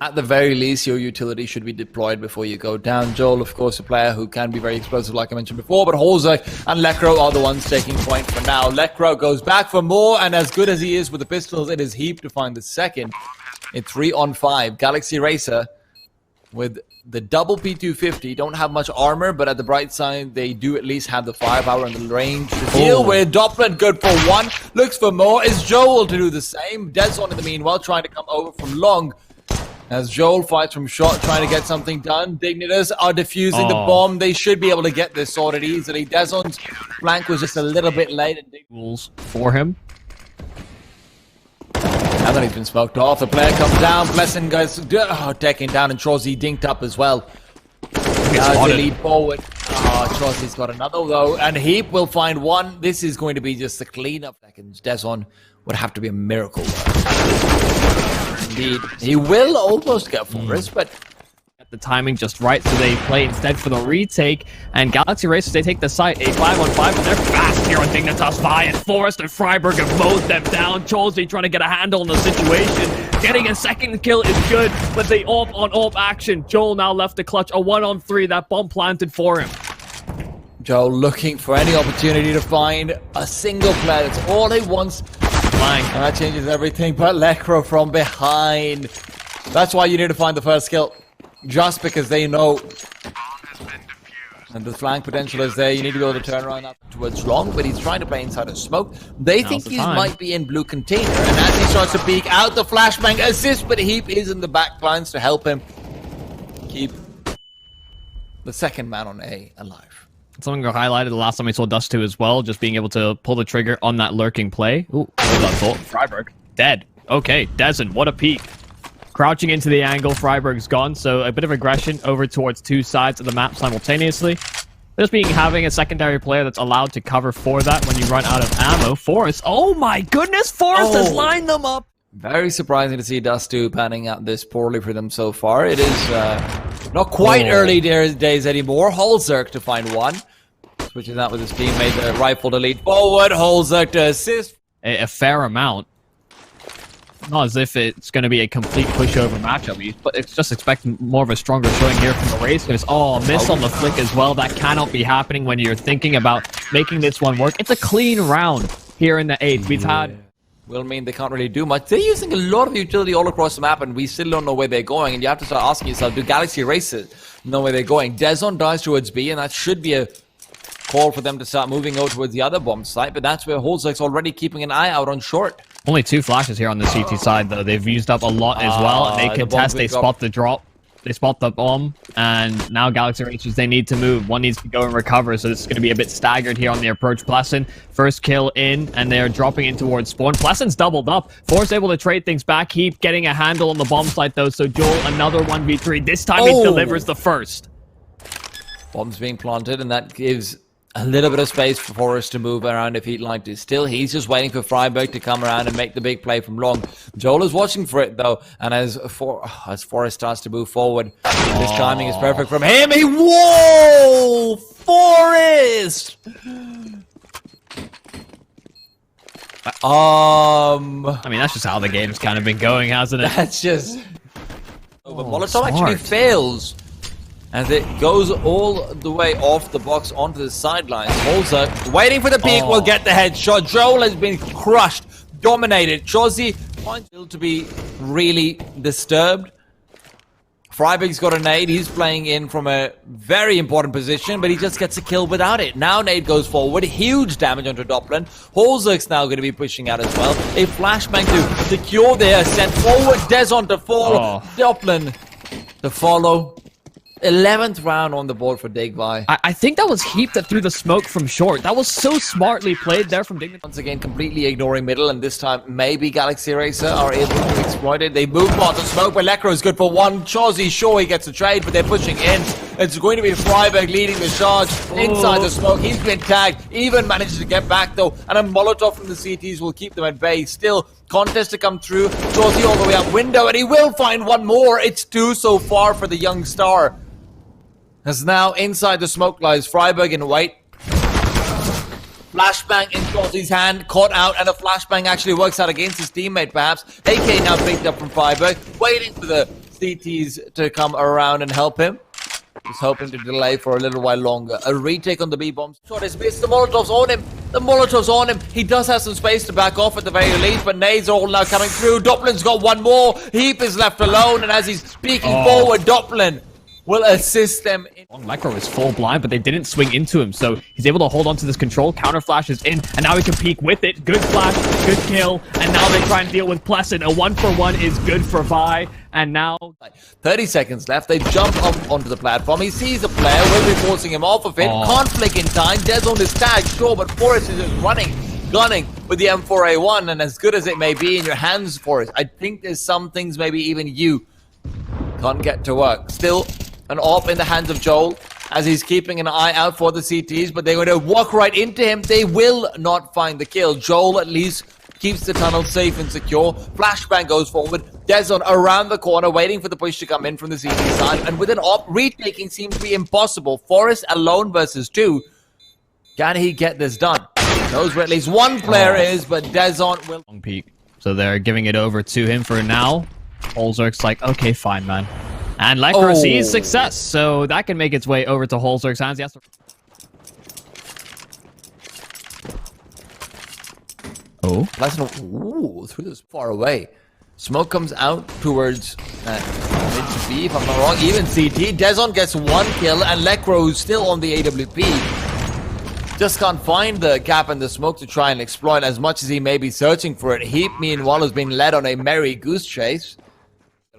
At the very least, your utility should be deployed before you go down. Joel, of course, a player who can be very explosive, like I mentioned before, but hallzerk and lekr0 are the ones taking point for now. lekr0 goes back for more, and as good as he is with the pistols, it is HEAP to find the second. In 3-on-5, Galaxy Racer with the double P250 don't have much armor, but at the bright side, they do at least have the firepower and the range to deal with. doplan good for one, looks for more. Is Joel to do the same? dezon in the meanwhile trying to come over from long. As Joel fights from short, trying to get something done. Dignitas are defusing the bomb. They should be able to get this sorted easily. dezon's flank was just a little bit late. And rules for him. Now that he's been smoked off, the player comes down. PlesseN guys taking down, and Chawzyyy dinked up as well. Now they lead forward. Chawzzy's got another though, and HEAP will find one. This is going to be just a cleanup. Seconds. dezon would have to be a miracle. Indeed, he will almost get forest, but the timing just right, so they play instead for the retake. And Galaxy Racers, they take the site, a 5-on-5, but they're fast here on Dignitas. and Forest and friberg have mowed them down. Chawzyyy trying to get a handle on the situation. Getting a second kill is good, but the AWP-on-AWP action. Joel now left the clutch, a 1-on-3, that bomb planted for him. Joel looking for any opportunity to find a single player. That's all he wants. And that changes everything, but lekr0 from behind. That's why you need to find the first kill. Just because they know. And the flank potential is there. You need to be able to turn around up towards long, but he's trying to play inside of smoke. They think he might be in blue container. And as he starts to peek out, the flashbang assist, but HEAP is in the back lines to help him keep the second man on A alive. Something I highlighted the last time we saw Dust2 as well, just being able to pull the trigger on that lurking play. Ooh, that thought. friberg, dead. Okay, dezon, what a peek. Crouching into the angle, friberg's gone, so a bit of aggression over towards two sides of the map simultaneously. Just having a secondary player that's allowed to cover for that when you run out of ammo. Forest, oh my goodness, Forest has lined them up! Very surprising to see Dust2 panning out this poorly for them so far. It is not quite early days anymore. hallzerk to find one. Switches out with his teammate, the rifle to lead forward. hallzerk to assist. A fair amount. Not as if it's going to be a complete pushover matchup, but it's just expecting more of a stronger showing here from the Racers. Oh, miss on the flick as well. That cannot be happening when you're thinking about making this one work. It's a clean round here in the 8th. We've had... will mean they can't really do much. They're using a lot of utility all across the map, and we still don't know where they're going. And you have to start asking yourself, do Galaxy Racers know where they're going? dezon dies towards B, and that should be a call for them to start moving over towards the other bomb site. But that's where hallzerk's already keeping an eye out on short. Only 2 flashes here on the CT side, though. They've used up a lot as well. And they contest, they spot the drop. They spot the bomb, and now Galaxy Racers, they need to move. One needs to go and recover, so this is going to be a bit staggered here on the approach. PlesseN, first kill in, and they're dropping in towards spawn. PlesseN's doubled up. Force able to trade things back. HEAP getting a handle on the bomb site, though, so Joel, another 1v3. This time he delivers the first. Bombs being planted, and that gives a little bit of space for Forest to move around if he'd like to. Still, he's just waiting for friberg to come around and make the big play from long. Joel is watching for it, though, and as Forest starts to move forward, this timing is perfect from him. Whoa! Forest! I mean, that's just how the game's kind of been going, hasn't it? That's just... but Molotov actually fails. As it goes all the way off the box onto the sidelines. hallzerk, waiting for the peek, will get the headshot. Joel has been crushed, dominated. Chawzyyy finds still to be really disturbed. friberg's got a nade. He's playing in from a very important position, but he just gets a kill without it. Now nade goes forward. Huge damage onto doplan. hallzerk's now going to be pushing out as well. A flashbang to secure their ascent forward. dezon to fall. doplan to follow. 11th round on the board for Dignitas. I think that was HEAP that threw the smoke from short. That was so smartly played there from Dignitas. Once again, completely ignoring middle, and this time maybe Galaxy Racer are able to exploit it. They move past the smoke, but lekr0 is good for one. Chawzyyy, sure, he gets a trade, but they're pushing in. It's going to be friberg leading the charge inside the smoke. He's been tagged, even manages to get back though, and a Molotov from the CTs will keep them at bay. Still, contest to come through. Chawzyyy all the way up window, and he will find one more. It's 2 so far for the young star. As now inside the smoke lies friberg in white. Flashbang in Chawzzy's hand, caught out, and a flashbang actually works out against his teammate perhaps. AK now picked up from friberg, waiting for the CTs to come around and help him. He's hoping to delay for a little while longer. A retake on the B-bomb. Shot is missed. The Molotov's on him. The Molotov's on him. He does have some space to back off at the very least, but nades are all now coming through. doplan's got one more. Heap is left alone, and as he's peeking forward, doplan will assist them. Lekr is full blind, but they didn't swing into him, so he's able to hold on to this control. Counter flash is in, and now he can peek with it. Good flash, good kill, and now they try and deal with PlesseN. A 1-for-1 is good for Vi, and now 30 seconds left. They jump up onto the platform. He sees a player, will be forcing him off of it. Can't flick in time. dezon is tagged, sure, but Forrest is just running, gunning with the M4A1, and as good as it may be in your hands, Forrest, I think there's some things maybe even you can't get to work. Still, an AWP in the hands of Joel as he's keeping an eye out for the CTs, but they're going to walk right into him. They will not find the kill. Joel at least keeps the tunnel safe and secure. Flashbang goes forward. dezon around the corner, waiting for the push to come in from the CT side. And with an AWP, retaking seems to be impossible. Forrest alone versus 2. Can he get this done? He knows where at least one player is, but dezon will... Long peek. So they're giving it over to him for now. hallzerk's like, okay, fine, man. And Lekr sees success, so that can make its way over to hallzerk's hands. Yes. Oh. Ooh, through this far away. Smoke comes out towards mid B, if I'm not wrong. Even CT. dezon gets one kill, and Lekr is still on the AWP. Just can't find the gap in the smoke to try and exploit as much as he may be searching for it. Heap, meanwhile, has been led on a merry goose chase.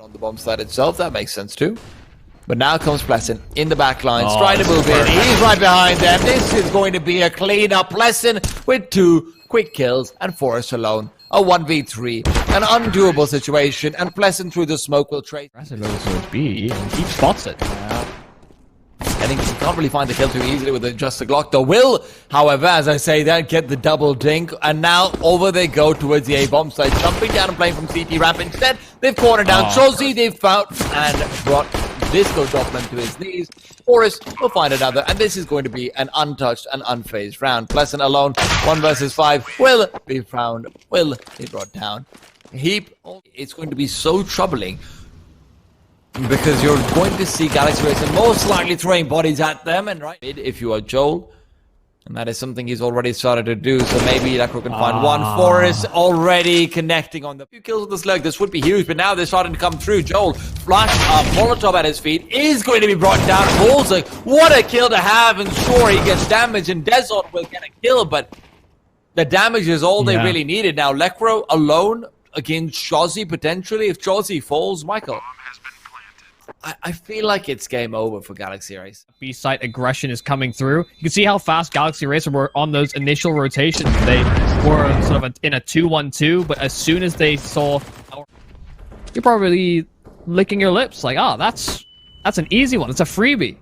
On the bomb side itself, that makes sense too. But now comes PlesseN in the back line, trying to move in. He's right behind them. This is going to be a clean-up. PlesseN with 2 quick kills and Forrest alone. A 1v3, an undoable situation, and PlesseN through the smoke will trade. Brehze goes to B, and he spots it. I think he can't really find the kill too easily with just a Glock. Though will, however, as I say that, get the double dink. And now over they go towards the A-bomb side, jumping down and playing from CT ramp. Instead, they've cornered down Chawzyyy. They've found and brought Disco doplan to his knees. Forrest will find another, and this is going to be an untouched and unfazed round. PlesseN alone, 1 versus 5, will be found, will be brought down. Heap, it's going to be so troubling, because you're going to see Galaxy Racer most likely throwing bodies at them, and right if you are Joel, and that is something he's already started to do, so maybe Lekr can find one. Forrest already connecting on the few kills with the slug. This would be huge, but now they're starting to come through. Joel, flash up, Molotov at his feet, is going to be brought down. hallzerk, what a kill to have, and sure, he gets damage, and dezon will get a kill, but the damage is all they really needed. Now, Lekr alone against Chawzyyy, potentially. If Chawzyyy falls, Michael, I feel like it's game over for Galaxy Racer. B-site aggression is coming through. You can see how fast Galaxy Racer were on those initial rotations. They were sort of in a 2-1-2, but as soon as they saw... You're probably licking your lips, like, that's an easy one. It's a freebie.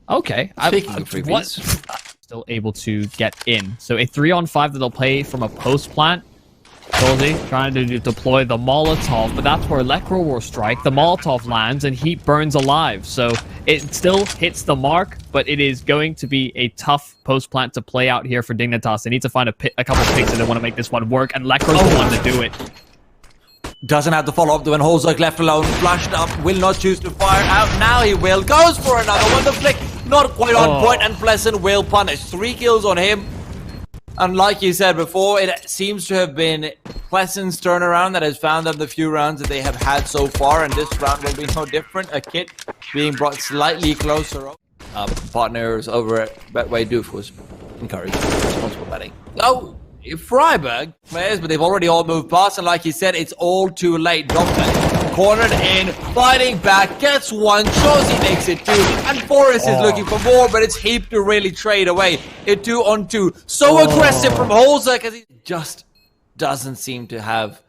Okay. Speaking of freebies... Still able to get in. So a 3-on-5 that they'll play from a post plant. Chawzyyy trying to deploy the Molotov, but that's where Lekr will strike. The Molotov lands and Heap burns alive, so it still hits the mark, but it is going to be a tough post plant to play out here for Dignitas. They need to find a couple picks if they want to make this one work, and Lekr's the one to do it. Doesn't have to follow up when hallzerk left alone, flashed up, will not choose to fire out. Now he will, goes for another one. The flick not quite on point, and PlesseN will punish. 3 kills on him. And like you said before, it seems to have been PlesseN's turnaround that has found them the few rounds that they have had so far, and this round will be no different. A kit being brought slightly closer up. Partners over at Betway Doof was encouraged. Responsible betting. Oh, friberg players, but they've already all moved past, and like you said, it's all too late. doplan cornered in, fighting back, gets one. Chawzyyy makes it 2, and Forrest is looking for more, but it's Heap to really trade away. A 2-on-2. So aggressive from hallzerk, as he just doesn't seem to have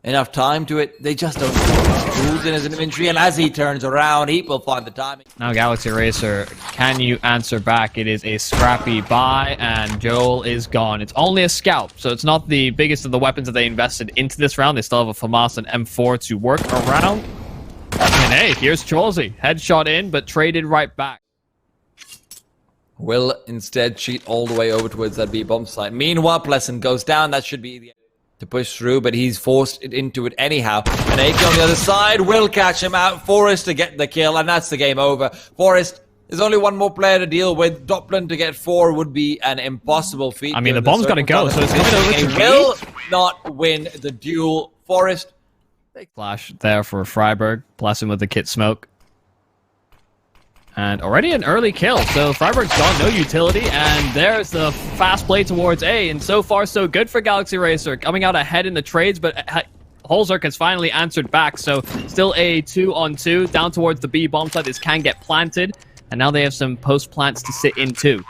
enough time to it. They just don't have tools in his inventory, and as he turns around, Heap will find the timing. Now, Galaxy Racer, can you answer back? It is a scrappy buy, and Joel is gone. It's only a scalp, so it's not the biggest of the weapons that they invested into this round. They still have a FAMAS and M4 to work around. And hey, here's Chawzyyy. Headshot in, but traded right back. Will instead cheat all the way over towards that B-bomb site. Meanwhile, PlesseN goes down. That should be the... to push through, but he's forced it into it anyhow. And AK on the other side will catch him out. Forrest to get the kill, and that's the game over. Forrest, there's only one more player to deal with. Doplan to get 4 would be an impossible feat. I mean, the bomb's got to go, so it's coming over to he will not win the duel. Forrest. Flash there for friberg. PlesseN with the kit smoke. And already an early kill, so friberg's got no utility, and there's the fast play towards A, and so far so good for Galaxy Racer, coming out ahead in the trades, but hallzerk has finally answered back, so still a 2-on-2, down towards the B bomb site. This can get planted, and now they have some post-plants to sit in too.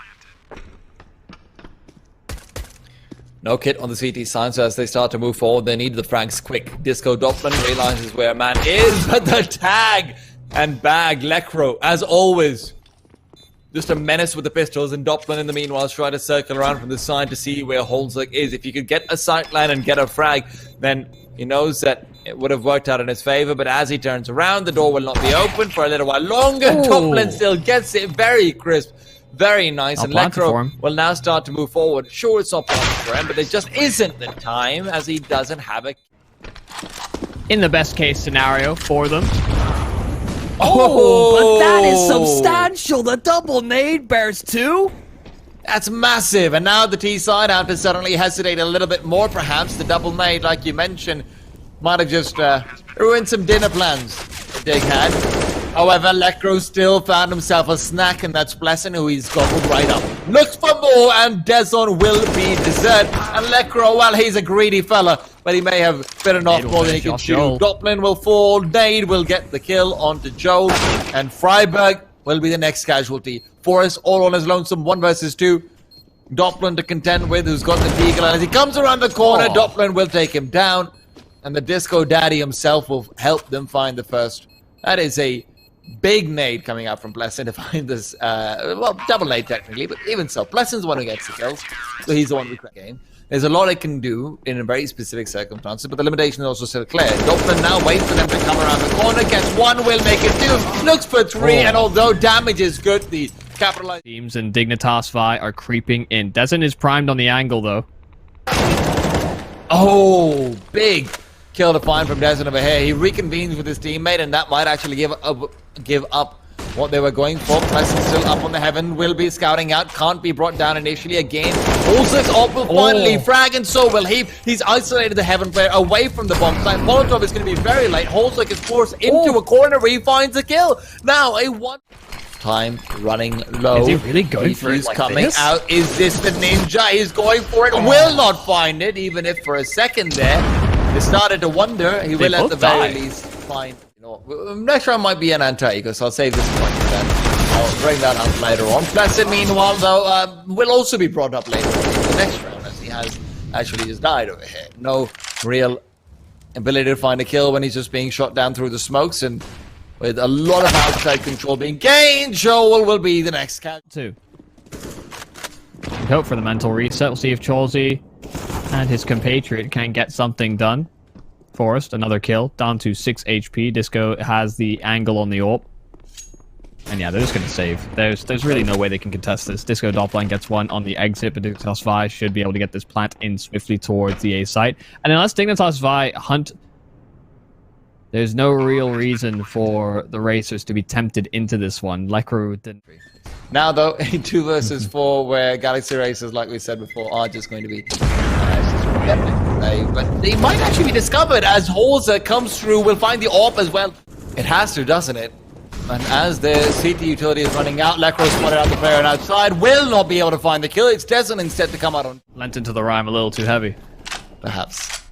No kit on the CT side, so as they start to move forward, they need the frags quick. Disco Doplan realizes where a man is, but the tag and bag Lekro, as always, just a menace with the pistols, and Doplan in the meanwhile is trying to circle around from the side to see where hallzerk is. If he could get a sight line and get a frag, then he knows that it would have worked out in his favor, but as he turns around, the door will not be open for a little while longer. Doplan still gets it, very crisp, very nice, and Lekro will now start to move forward. Sure, it's not planted for him, but there just isn't the time, as he doesn't have a... In the best case scenario for them. Oh, but that is substantial. The double nade bears 2. That's massive. And now the T side have to suddenly hesitate a little bit more, perhaps. The double nade, like you mentioned, might have just ruined some dinner plans that Dig had. However, Lekro still found himself a snack, and that's PlesseN, who he's gobbled right up. Looks for more, and dezon will be dessert. And Lekro, well, he's a greedy fella, but he may have bitten off more than he can chew. Doplan will fall, Nade will get the kill onto Joel, and friberg will be the next casualty. Forrest all on his lonesome, 1 versus 2. Doplan to contend with, who's got the deagle, and as he comes around the corner, Doplan will take him down, and the Disco Daddy himself will help them find the first. That is a big nade coming out from PlesseN to find this, well, double nade technically, but even so, PlesseN's the one who gets the kills, so he's the one who cracked the game. There's a lot it can do in a very specific circumstances, but the limitation is also still clear. Doplan now waits for them to come around the corner, gets 1, will make it 2, looks for 3, and although damage is good, the capitalized teams and Dignitas Vi are creeping in. dezon is primed on the angle though. Oh, big kill to find from dezon over here. He reconvenes with his teammate, and that might actually give up what they were going for. PlesseN still up on the heaven, will be scouting out, can't be brought down initially again. hallzerk's op will finally frag, and so will HEAP. He's isolated the heaven player away from the bomb site. Molotov is going to be very late. hallzerk is forced into a corner where he finds a kill. Now a 1 time running low. Is he really going for it like coming this? out. Is this the ninja? He's going for it. Will not find it, even if for a second there they started to wonder. He will at the very least find. Next round might be an anti-ego, so I'll save this point for that. I'll bring that up later on. PlesseN, meanwhile, though, will also be brought up later in the next round, as he has actually just died over here. No real ability to find a kill when he's just being shot down through the smokes, and with a lot of outside control being gained, Joel will be the next cat. 2. We hope for the mental reset. We'll see if Chawzyyy and his compatriot can get something done. Forrest, another kill, down to 6 HP. Disco has the angle on the AWP. And yeah, they're just going to save. There's really no way they can contest this. Disco Doplan gets 1 on the exit, but Dignitas Vi should be able to get this plant in swiftly towards the A site. And unless Dignitas Vi hunt, there's no real reason for the Racers to be tempted into this one. Lekro didn't. Now, though, a 2 versus 4, where Galaxy Racers, like we said before, are just going to be but they might actually be discovered as hallzerk comes through. We'll find the AWP as well. It has to, doesn't it? And as the CT utility is running out, Lekro spotted out the player and outside, will not be able to find the kill. It's dezon instead to come out on. Lent into the rhyme a little too heavy. Perhaps.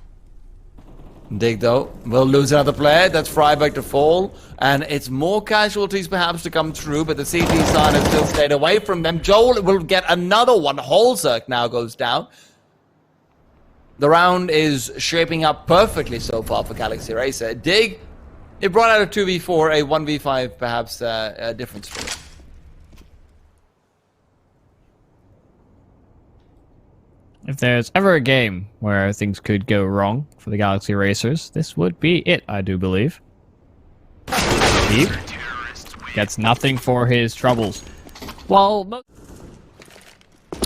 Dig, though, will lose another player. That's friberg to fall. And it's more casualties perhaps to come through, but the CT side has still stayed away from them. Joel will get another one. hallzerk now goes down. The round is shaping up perfectly so far for Galaxy Racer. Dig, it brought out a 2v4, a 1v5 perhaps a different story. If there's ever a game where things could go wrong for the Galaxy Racers, this would be it, I do believe. HEAP gets nothing for his troubles. Well,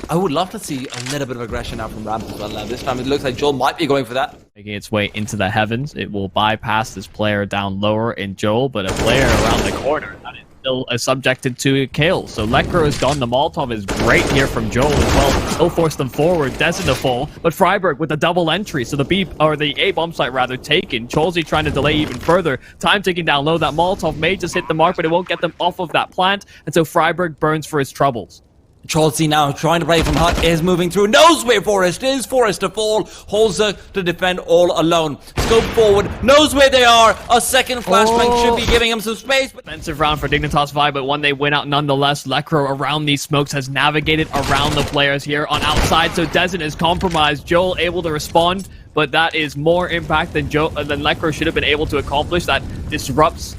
I would love to see a little bit of aggression out from Ramp as well. Now, this time it looks like Joel might be going for that. Making its way into the heavens. It will bypass this player down lower in Joel, but a player around the corner that is still subjected to a kill. So Lekro is gone. The Molotov is great here from Joel as well. He'll force them forward. Dezon to fall, but friberg with the double entry. So the A bomb site rather taken. Chawzyyy trying to delay even further. Time ticking down low. That Molotov may just hit the mark, but it won't get them off of that plant. And so friberg burns for his troubles. Chawzyyy now trying to play from hut, is moving through, knows where Forest is, Forest to fall, hallzerk to defend all alone. Scope forward, knows where they are, a second flashbang should be giving him some space. Defensive round for Dignitas Vi, but one they win out nonetheless. Lekro around these smokes has navigated around the players here on outside, so Dezon is compromised. Joel able to respond, but that is more impact than Lekro should have been able to accomplish. That disrupts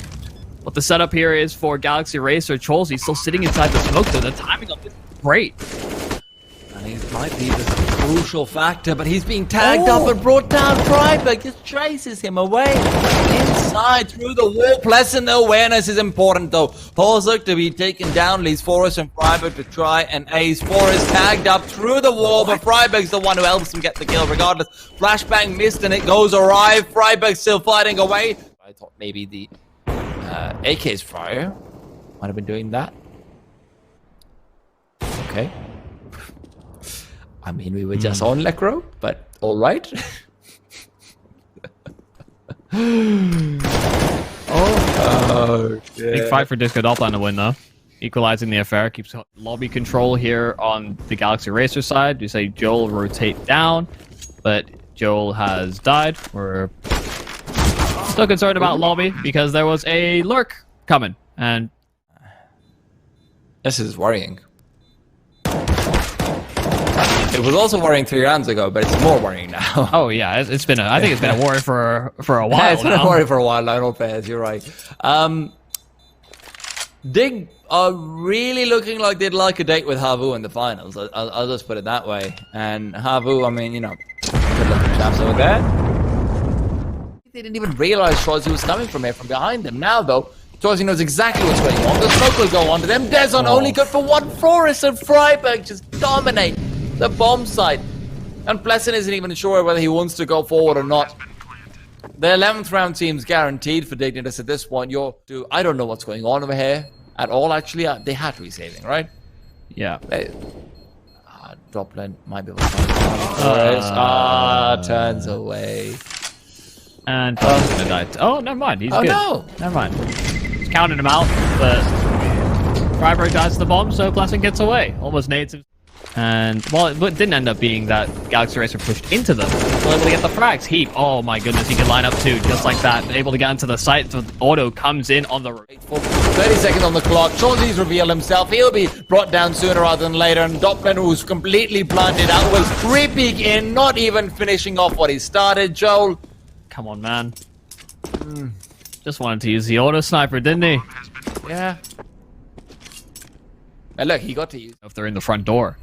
what the setup here is for Galaxy Racer. Chawzyyy still sitting inside the smoke, though. The timing of this is great. And he might be the crucial factor, but he's being tagged up and brought down. friberg just traces him away inside through the wall. PlesseN awareness is important, though. hallzerk to be taken down leaves Forest and friberg to try and ace. Forest tagged up through the wall, but friberg's the one who helps him get the kill regardless. Flashbang missed and it goes awry. friberg still fighting away. I thought maybe the AK's fire might have been doing that. Okay. I mean, we were just on Lekro, but all right. Big fight for Disco doplan to win, though. Equalizing the affair. Keeps lobby control here on the Galaxy Racer side. You say Joel rotate down, but Joel has died. We're still concerned about lobby because there was a lurk coming, and this is worrying. It was also worrying 3 rounds ago, but it's more worrying now. Oh yeah, it's been. I think it's been a worry for a while. Yeah, it's been a worry for a while. I don't fair. You're right. Dig are really looking like they'd like a date with Havu in the finals. I'll just put it that way. And Havu, I mean, you know, good looking chaps over there. They didn't even realize Chawzyyy was coming from here, from behind them. Now, though, Chawzyyy knows exactly what's going on. The smoke will go on to them. dezon only good for one. Forest and friberg just dominate the bomb site. And PlesseN isn't even sure whether he wants to go forward or not. The 11th round team's guaranteed for Dignitas at this point. I don't know what's going on over here at all, actually. They had to be saving, right? Yeah. doplan might be able to find turns away. And Forest gonna die. Oh, never mind. He's good. No. Never mind. Just counted him out, but friberg dies to the bomb, so PlesseN gets away. Almost nades him. And, well, it didn't end up being that Galaxy Racer pushed into them. Still able to get the frags. HEAP. Oh my goodness, he could line up too, just like that. Able to get into the site. The auto comes in on the... 30 seconds on the clock. Chawzzy's revealed himself. He'll be brought down sooner rather than later. And doplan, who's completely blinded out, was creeping in, not even finishing off what he started. Joel. Come on, man. Just wanted to use the auto sniper, didn't he? Yeah. And look, he got to use... If they're in the front door.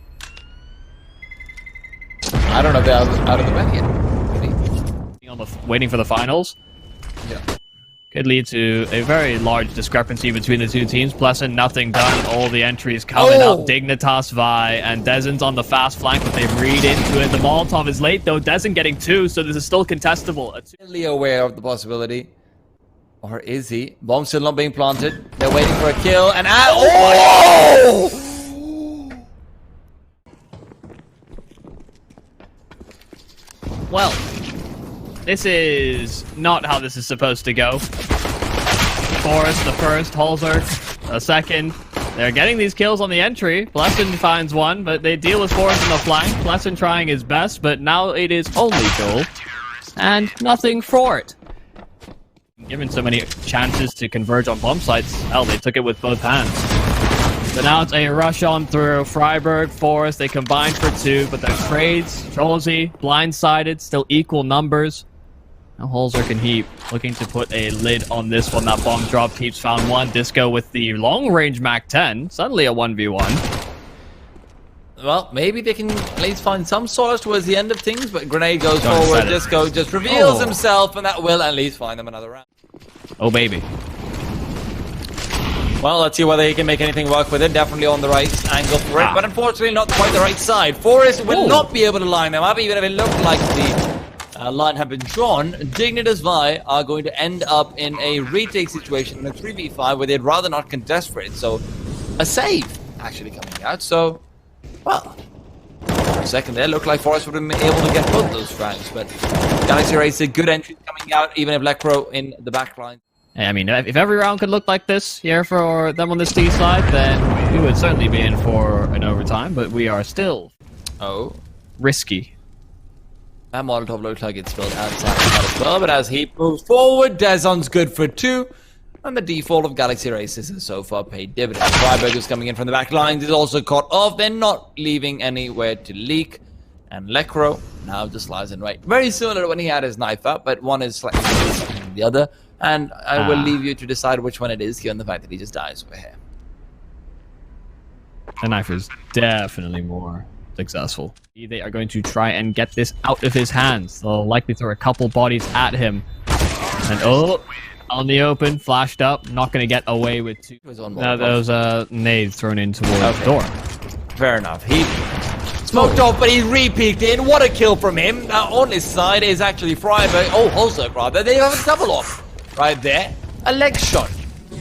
I don't know if they're out of the way yet. Waiting for the finals. Yeah. Could lead to a very large discrepancy between the two teams. PlesseN, nothing done. All the entries coming up. Dignitas Vi, and dezon's on the fast flank, but they read into it. The Molotov is late, though. dezon getting 2, so this is still contestable. Really aware of the possibility. Or is he? Bomb still not being planted. They're waiting for a kill, and... Oh! Well, this is not how this is supposed to go. Forest the first, hallzerk the second. They're getting these kills on the entry. PlesseN finds one, but they deal with Forest on the flank. PlesseN trying his best, but now it is only Joel. And nothing for it. Given so many chances to converge on bomb sites, hell, they took it with both hands. So now it's a rush on through. friberg, Forest, they combined for 2, but their trades, Chawzyyy, blindsided, still equal numbers. Now hallzerk and HEAP looking to put a lid on this one. That bomb drop. HEAP's found one. Disco with the long-range Mac-10. Suddenly a 1v1. Well, maybe they can at least find some solace towards the end of things, but grenade goes forward. Disco just reveals himself, and that will at least find them another round. Oh, baby. Well, let's see whether he can make anything work with it. Definitely on the right angle for it, but unfortunately not quite the right side. Forest will not be able to line them up, even if it looked like the line had been drawn. Dignitas Vi are going to end up in a retake situation in a 3v5 where they'd rather not contest for it. So, a save actually coming out. So, well, for a second there, looked like Forest would have been able to get both those frags, but Galaxy Race a good entry coming out, even if Lekro in the back line. I mean, if every round could look like this here for them on this D side, then we would certainly be in for an overtime, but we are still risky. That Molotov looks like it's spilled outside of that as well, but as he moves forward, dezon's good for 2, and the default of Galaxy Races has so far paid dividends. friberg is coming in from the back lines, is also caught off, they're not leaving anywhere to leak, and Lekro now just slides in right. Very similar to when he had his knife up, but one is slightly different than the other. And I will leave you to decide which one it is, given the fact that he just dies over here. The knife is definitely more successful. They are going to try and get this out of his hands. They'll likely throw a couple bodies at him. And on the open, flashed up, not going to get away with 2. Now those nades thrown in towards the door. Fair enough. He smoked off, but he re-peeked in. What a kill from him. On his side is actually friberg. Oh, hallzerk rather. They have a double off. Right there, a leg shot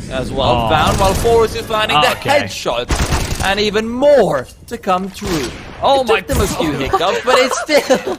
as well found, while Forest is finding the headshot, and even more to come through. Oh my! Took them a few hiccups, but it's still